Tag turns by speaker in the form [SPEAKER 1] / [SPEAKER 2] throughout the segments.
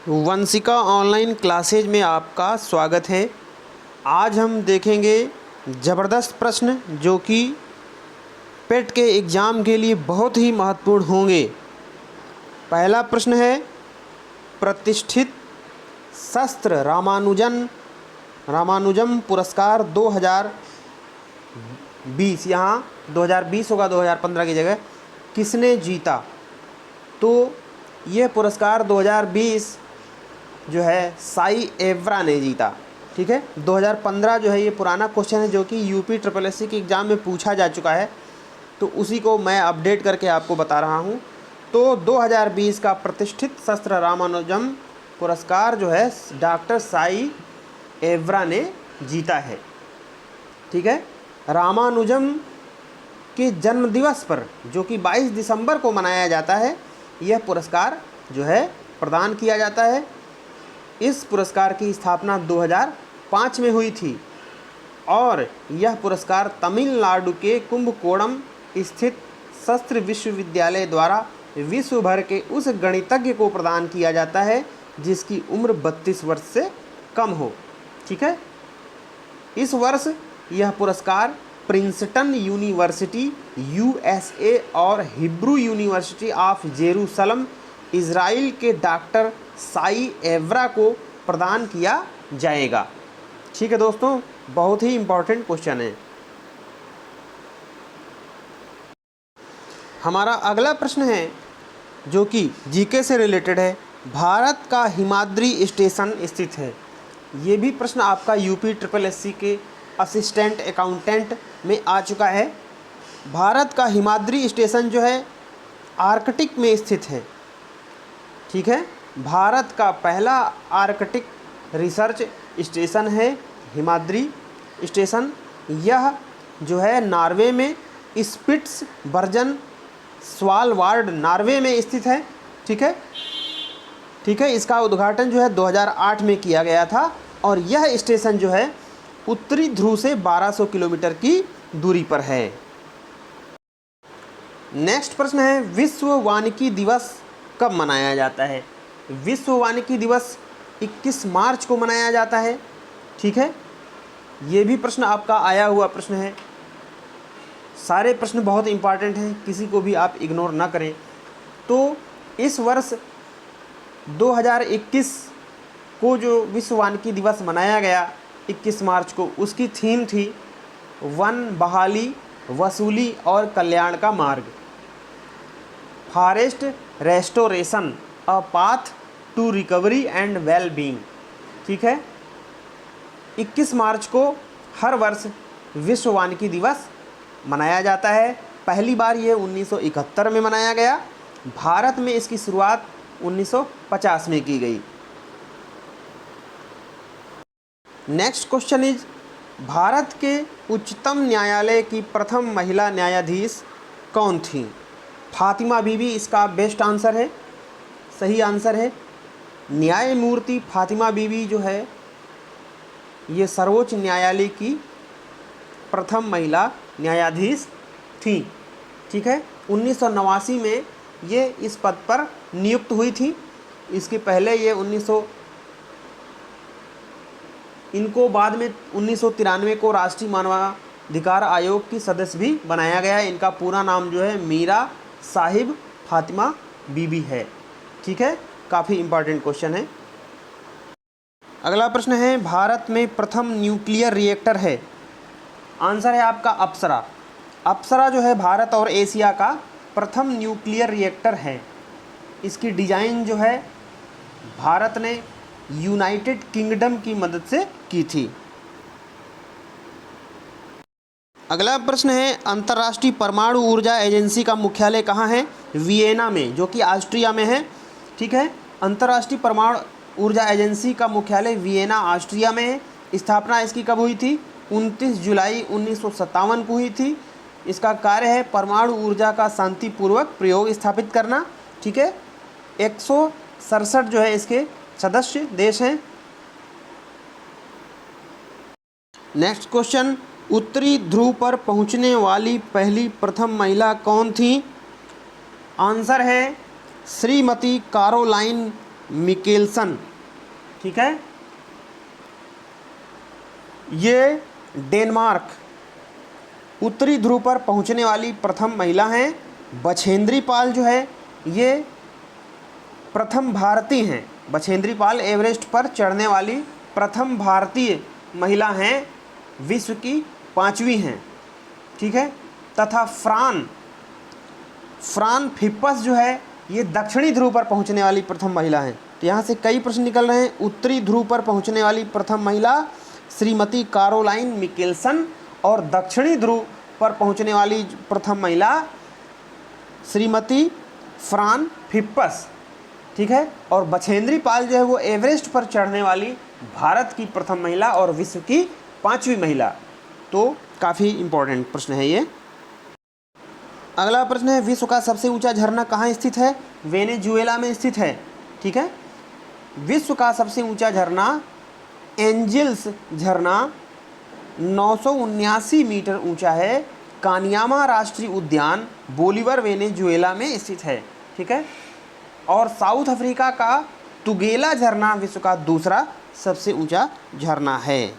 [SPEAKER 1] Vanshika online classes में आपका स्वागत है। आज हम देखेंगे ज़बरदस्त प्रश्न जो कि पेट के एग्ज़ाम के लिए बहुत ही महत्वपूर्ण होंगे। पहला प्रश्न है, प्रतिष्ठित शास्त्र रामानुजम पुरस्कार 2020, यहाँ 2020 होगा 2015 की जगह, किसने जीता? तो ये पुरस्कार 2020 जो है साई एवरा ने जीता। ठीक है, 2015 जो है ये पुराना क्वेश्चन है जो कि यूपी SSSC के एग्ज़ाम में पूछा जा चुका है, तो उसी को मैं अपडेट करके आपको बता रहा हूँ। तो 2020 का प्रतिष्ठित शास्त्र रामानुजम पुरस्कार जो है डॉक्टर साई एवरा ने जीता है। ठीक है, रामानुजम के जन्मदिवस पर जो कि 22 दिसंबर को मनाया जाता है, यह पुरस्कार जो है प्रदान किया जाता है। इस पुरस्कार की स्थापना 2005 में हुई थी और यह पुरस्कार तमिलनाडु के कुंभकोणम स्थित शास्त्र विश्वविद्यालय द्वारा विश्व भर के उस गणितज्ञ को प्रदान किया जाता है जिसकी उम्र 32 वर्ष से कम हो। ठीक है, इस वर्ष यह पुरस्कार प्रिंसटन यूनिवर्सिटी USA और Hebrew university of Jerusalem Israel के डॉक्टर साई एवरा को प्रदान किया जाएगा। ठीक है दोस्तों, बहुत ही इम्पोर्टेंट क्वेश्चन है। हमारा अगला प्रश्न है जो कि जीके से रिलेटेड है। भारत का हिमाद्री स्टेशन स्थित है। ये भी प्रश्न आपका यूपी SSSC के असिस्टेंट अकाउंटेंट में आ चुका है। भारत का हिमाद्री स्टेशन जो है आर्कटिक में स्थित है। ठीक है, भारत का पहला आर्कटिक रिसर्च स्टेशन है हिमाद्री स्टेशन। यह जो है नॉर्वे में स्पिट्सबर्जन स्वालबार्ड नॉर्वे में स्थित है। ठीक है, इसका उद्घाटन जो है 2008 में किया गया था और यह स्टेशन जो है उत्तरी ध्रुव से 1200 किलोमीटर की दूरी पर है। नेक्स्ट प्रश्न है, विश्व वानिकी दिवस कब मनाया जाता है? विश्व वानिकी दिवस 21 मार्च को मनाया जाता है। ठीक है, ये भी प्रश्न आपका आया हुआ प्रश्न है। सारे प्रश्न बहुत इंपॉर्टेंट हैं, किसी को भी आप इग्नोर ना करें। तो इस वर्ष 2021 को जो विश्व वानिकी दिवस मनाया गया 21 मार्च को, उसकी थीम थी वन बहाली, वसूली और कल्याण का मार्ग, forest restoration a path to recovery and well being. ठीक है, 21 मार्च को हर वर्ष विश्व वानिकी दिवस मनाया जाता है। पहली बार ये 1971 में मनाया गया। भारत में इसकी शुरुआत 1950 में की गई। नेक्स्ट क्वेश्चन इज, भारत के उच्चतम न्यायालय की प्रथम महिला न्यायाधीश कौन थी? फातिमा बीबी इसका बेस्ट आंसर है, सही आंसर है। न्यायमूर्ति फातिमा बीबी जो है ये सर्वोच्च न्यायालय की प्रथम महिला न्यायाधीश थी। ठीक है, 1989 में ये इस पद पर नियुक्त हुई थी। इसके पहले ये इनको बाद में 1993 को राष्ट्रीय मानवाधिकार आयोग की सदस्य भी बनाया गया है। इनका पूरा नाम जो है मीरा साहिब फातिमा बीबी है। ठीक है, काफ़ी इम्पॉर्टेंट क्वेश्चन है। अगला प्रश्न है, भारत में प्रथम न्यूक्लियर रिएक्टर है? आंसर है आपका अप्सरा। अप्सरा जो है भारत और एशिया का प्रथम न्यूक्लियर रिएक्टर है। इसकी डिज़ाइन जो है भारत ने यूनाइटेड किंगडम की मदद से की थी। अगला प्रश्न है, अंतर्राष्ट्रीय परमाणु ऊर्जा एजेंसी का मुख्यालय कहाँ है? वियना में, जो कि ऑस्ट्रिया में है। ठीक है, अंतर्राष्ट्रीय परमाणु ऊर्जा एजेंसी का मुख्यालय वियना ऑस्ट्रिया में है। स्थापना इसकी कब हुई थी? 29 जुलाई 1957 को हुई थी। इसका कार्य है परमाणु ऊर्जा का शांतिपूर्वक प्रयोग स्थापित करना। ठीक है, 167 जो है इसके सदस्य देश हैं। नेक्स्ट क्वेश्चन, उत्तरी ध्रुव पर पहुंचने वाली पहली प्रथम महिला कौन थी? आंसर है श्रीमती कैरोलाइन मिकेलसन, ठीक है। ये डेनमार्क उत्तरी ध्रुव पर पहुंचने वाली प्रथम महिला हैं। बछेंद्री पाल जो है ये प्रथम भारतीय हैं। बछेंद्री पाल एवरेस्ट पर चढ़ने वाली प्रथम भारतीय महिला हैं, विश्व की 5वीं हैं, ठीक है। तथा फ्रान फिप्पस जो है ये दक्षिणी ध्रुव पर पहुंचने वाली प्रथम महिला हैं। तो यहाँ से कई प्रश्न निकल रहे हैं। उत्तरी ध्रुव पर पहुंचने वाली प्रथम महिला श्रीमती कैरोलाइन मिकेलसन और दक्षिणी ध्रुव पर पहुंचने वाली प्रथम महिला श्रीमती फ्रान फिप्पस, ठीक है। और बछेंद्री पाल जो है वो एवरेस्ट पर चढ़ने वाली भारत की प्रथम महिला और विश्व की 5वीं महिला। तो काफ़ी इम्पोर्टेंट प्रश्न है ये। अगला प्रश्न है, विश्व का सबसे ऊंचा झरना कहाँ स्थित है? वेनेजुएला में स्थित है, ठीक है। विश्व का सबसे ऊंचा झरना एंजल्स झरना 979 मीटर ऊंचा है। कानियामा राष्ट्रीय उद्यान बोलीवर वेनेजुएला में स्थित है, ठीक है। और साउथ अफ्रीका का तुगेला झरना विश्व का दूसरा सबसे ऊंचा झरना है।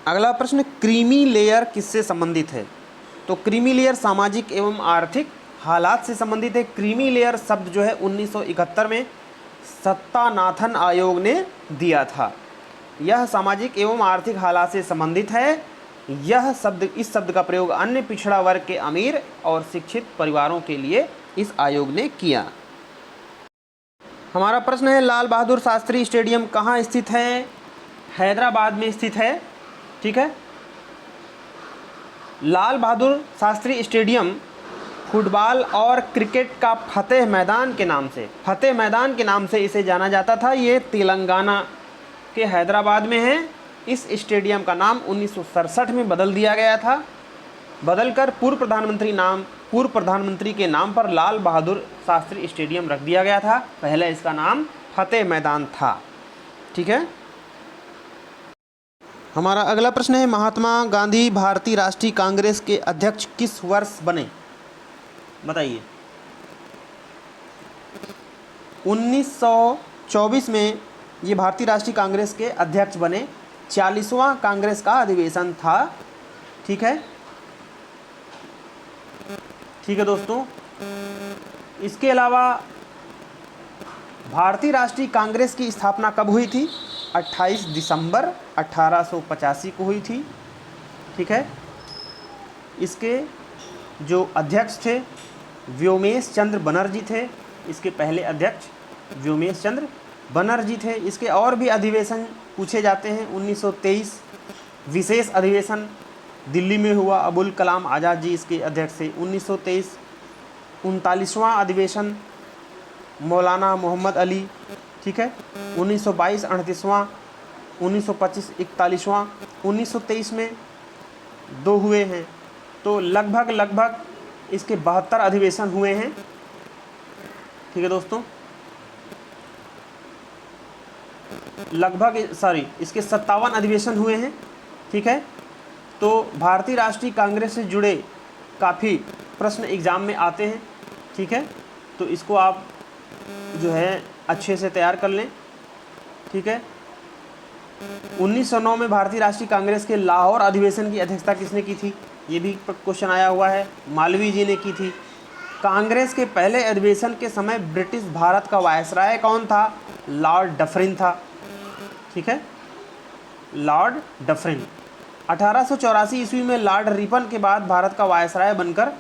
[SPEAKER 1] अगला प्रश्न, क्रीमी लेयर किससे संबंधित है? तो क्रीमी लेयर सामाजिक एवं आर्थिक हालात से संबंधित है। क्रीमी लेयर शब्द जो है 1971 में सत्तानाथन आयोग ने दिया था। यह सामाजिक एवं आर्थिक हालात से संबंधित है। इस शब्द का प्रयोग अन्य पिछड़ा वर्ग के अमीर और शिक्षित परिवारों के लिए इस आयोग ने किया। हमारा प्रश्न है, लाल बहादुर शास्त्री स्टेडियम कहाँ स्थित है? हैदराबाद में स्थित है, ठीक है। लाल बहादुर शास्त्री स्टेडियम फुटबॉल और क्रिकेट का फतेह मैदान के नाम से इसे जाना जाता था। ये तेलंगाना के हैदराबाद में है। इस स्टेडियम का नाम 1967 में बदल दिया गया था। बदलकर पूर्व प्रधानमंत्री के नाम पर लाल बहादुर शास्त्री स्टेडियम रख दिया गया था। पहले इसका नाम फतेह मैदान था, ठीक है। हमारा अगला प्रश्न है, महात्मा गांधी भारतीय राष्ट्रीय कांग्रेस के अध्यक्ष किस वर्ष बने? बताइए। 1924 में ये भारतीय राष्ट्रीय कांग्रेस के अध्यक्ष बने। 40वां कांग्रेस का अधिवेशन था, ठीक है। ठीक है दोस्तों, इसके अलावा भारतीय राष्ट्रीय कांग्रेस की स्थापना कब हुई थी? 28 दिसंबर 1885 को हुई थी, ठीक है। इसके जो अध्यक्ष थे व्योमेश चंद्र बनर्जी थे। इसके पहले अध्यक्ष व्योमेश चंद्र बनर्जी थे। इसके और भी अधिवेशन पूछे जाते हैं। 1923 विशेष अधिवेशन दिल्ली में हुआ, अबुल कलाम आज़ाद जी इसके अध्यक्ष थे। 1923 39वां अधिवेशन मौलाना मोहम्मद अली, ठीक है। 1922 38वां, 1925 41वां, 1923 में 2 हुए हैं। तो लगभग इसके 72 अधिवेशन हुए हैं, ठीक है दोस्तों। इसके 57 अधिवेशन हुए हैं, ठीक है। तो भारतीय राष्ट्रीय कांग्रेस से जुड़े काफ़ी प्रश्न एग्ज़ाम में आते हैं, ठीक है। तो इसको आप जो है अच्छे से तैयार कर लें, ठीक है। 1909 में भारतीय राष्ट्रीय कांग्रेस के लाहौर अधिवेशन की अध्यक्षता किसने की थी? ये भी क्वेश्चन आया हुआ है। मालवीय जी ने की थी। कांग्रेस के पहले अधिवेशन के समय ब्रिटिश भारत का वायसराय कौन था? लॉर्ड डफरिन था, ठीक है, लॉर्ड डफरिन। 1884 ईस्वी में लॉर्ड रिपन के बाद भारत का वायसराय बनकर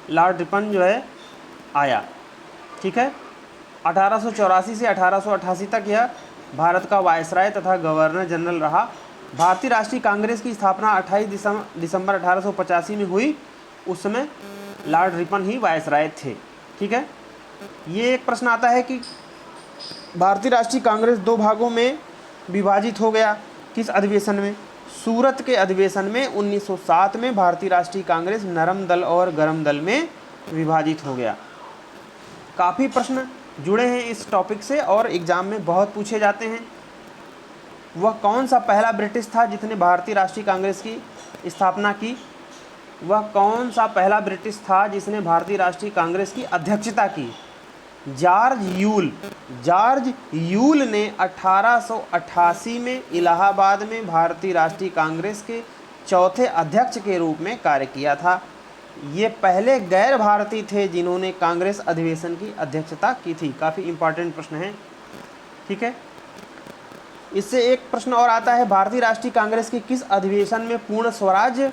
[SPEAKER 1] लॉर्ड रिपन जो है आया, ठीक है। 1884 से 1888 तक यह भारत का वायसराय तथा गवर्नर जनरल रहा। भारतीय राष्ट्रीय कांग्रेस की स्थापना 28 दिसंबर 1885 में हुई। उस समय लॉर्ड रिपन ही वायसराय थे, ठीक है। ये एक प्रश्न आता है कि भारतीय राष्ट्रीय कांग्रेस 2 भागों में विभाजित हो गया। किस अधिवेशन में? सूरत के अधिवेशन में 1907 में भारतीय राष्ट्रीय कांग्रेस नरम दल और गरम दल में विभाजित हो गया। काफ़ी प्रश्न जुड़े हैं इस टॉपिक से और एग्ज़ाम में बहुत पूछे जाते हैं। वह कौन सा पहला ब्रिटिश था जिसने भारतीय राष्ट्रीय कांग्रेस की स्थापना की? वह कौन सा पहला ब्रिटिश था जिसने भारतीय राष्ट्रीय कांग्रेस की अध्यक्षता की? जॉर्ज यूल ने 1888 में इलाहाबाद में भारतीय राष्ट्रीय कांग्रेस के चौथे अध्यक्ष के रूप में कार्य किया था। ये पहले गैर भारतीय थे जिन्होंने कांग्रेस अधिवेशन की अध्यक्षता की थी। काफ़ी इंपॉर्टेंट प्रश्न है, ठीक है। इससे एक प्रश्न और आता है, भारतीय राष्ट्रीय कांग्रेस के किस अधिवेशन में पूर्ण स्वराज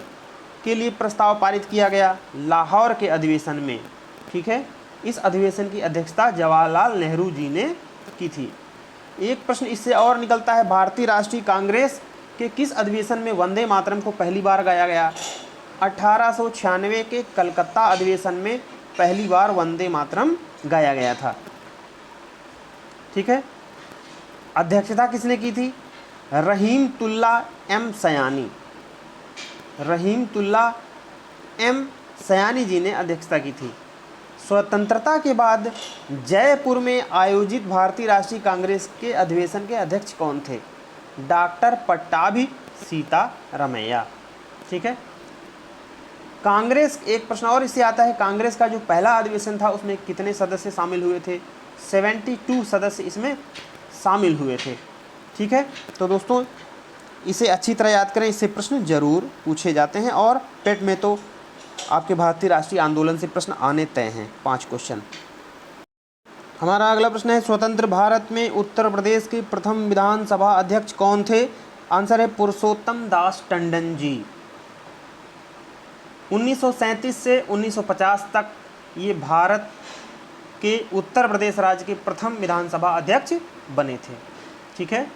[SPEAKER 1] के लिए प्रस्ताव पारित किया गया? लाहौर के अधिवेशन में, ठीक है। इस अधिवेशन की अध्यक्षता जवाहरलाल नेहरू जी ने की थी। एक प्रश्न इससे और निकलता है, भारतीय राष्ट्रीय कांग्रेस के किस अधिवेशन में वंदे मातरम को पहली बार गाया गया? 1896 के कलकत्ता अधिवेशन में पहली बार वंदे मातरम गाया गया था, ठीक है। अध्यक्षता किसने की थी? रहीमतुल्ला एम सयानी जी ने अध्यक्षता की थी। स्वतंत्रता के बाद जयपुर में आयोजित भारतीय राष्ट्रीय कांग्रेस के अधिवेशन के अध्यक्ष कौन थे? डॉक्टर पट्टाभी सीतारामैया, ठीक है। कांग्रेस, एक प्रश्न और इससे आता है, कांग्रेस का जो पहला अधिवेशन था उसमें कितने सदस्य शामिल हुए थे? 72 सदस्य इसमें शामिल हुए थे, ठीक है। तो दोस्तों इसे अच्छी तरह याद करें, इससे प्रश्न जरूर पूछे जाते हैं और पेट में तो आपके भारतीय राष्ट्रीय आंदोलन से प्रश्न आने तय हैं, 5 क्वेश्चन। हमारा अगला प्रश्न है, स्वतंत्र भारत में उत्तर प्रदेश के प्रथम विधानसभा अध्यक्ष कौन थे? आंसर है पुरुषोत्तम दास टंडन जी। 1937 से 1950 तक ये भारत के उत्तर प्रदेश राज्य के प्रथम विधानसभा अध्यक्ष बने थे, ठीक है।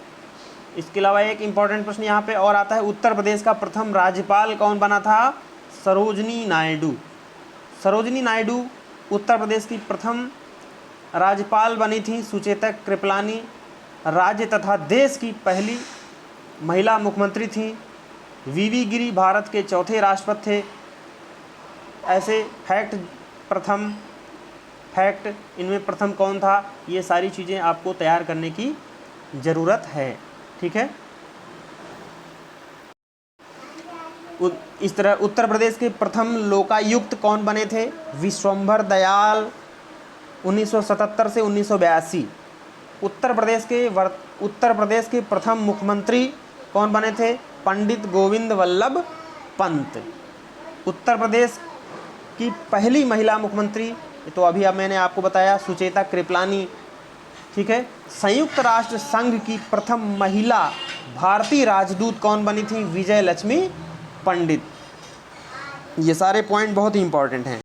[SPEAKER 1] इसके अलावा एक इम्पॉर्टेंट प्रश्न यहाँ पे और आता है, उत्तर प्रदेश का प्रथम राज्यपाल कौन बना था? सरोजनी नायडू उत्तर प्रदेश की प्रथम राज्यपाल बनी थी। सुचेता कृपलानी राज्य तथा देश की पहली महिला मुख्यमंत्री थी। वीवी गिरी भारत के चौथे राष्ट्रपति थे। ऐसे फैक्ट इनमें प्रथम कौन था, ये सारी चीज़ें आपको तैयार करने की ज़रूरत है, ठीक है। इस तरह उत्तर प्रदेश के प्रथम लोकायुक्त कौन बने थे? विश्वंभर दयाल 1977 से 1982। उत्तर प्रदेश के प्रथम मुख्यमंत्री कौन बने थे? पंडित गोविंद वल्लभ पंत। उत्तर प्रदेश की पहली महिला मुख्यमंत्री तो अभी अब मैंने आपको बताया, सुचेता कृपलानी, ठीक है। संयुक्त राष्ट्र संघ की प्रथम महिला भारतीय राजदूत कौन बनी थी? विजय लक्ष्मी पंडित। ये सारे पॉइंट बहुत ही इंपॉर्टेंट हैं।